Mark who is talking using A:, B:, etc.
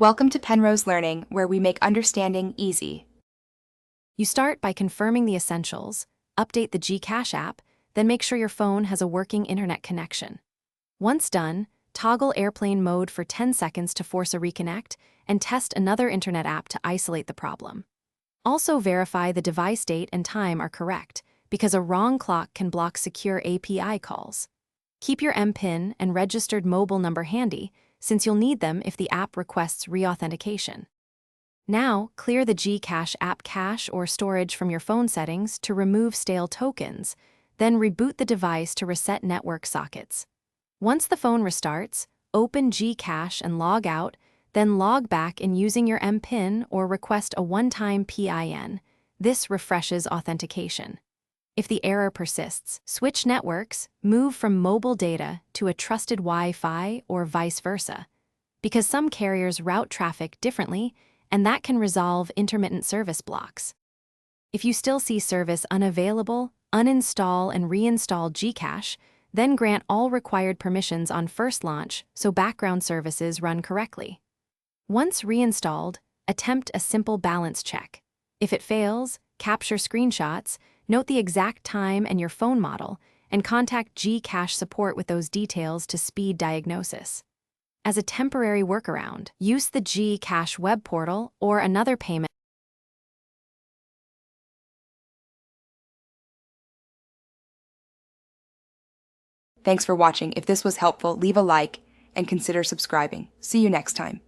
A: Welcome to Penrose Learning, where we make understanding easy.
B: You start by confirming the essentials, update the Gcash app, then make sure your phone has a working internet connection. Once done, toggle airplane mode for 10 seconds to force a reconnect, and test another internet app to isolate the problem. Also verify the device date and time are correct, because a wrong clock can block secure API calls. Keep your MPIN and registered mobile number handy, since you'll need them if the app requests reauthentication. Now, clear the Gcash app cache or storage from your phone settings to remove stale tokens, then reboot the device to reset network sockets. Once the phone restarts, open Gcash and log out, then log back in using your MPIN or request a one-time PIN. This refreshes authentication. If the error persists, switch networks, move from mobile data to a trusted Wi-Fi or vice versa, because some carriers route traffic differently, and that can resolve intermittent service blocks. If you still see service unavailable, uninstall and reinstall Gcash, then grant all required permissions on first launch so background services run correctly. Once reinstalled, attempt a simple balance check. If it fails, capture screenshots, note the exact time and your phone model, and contact Gcash support with those details to speed diagnosis. As a temporary workaround, use the Gcash web portal or another payment.
A: Thanks for watching. If this was helpful, leave a like and consider subscribing. See you next time.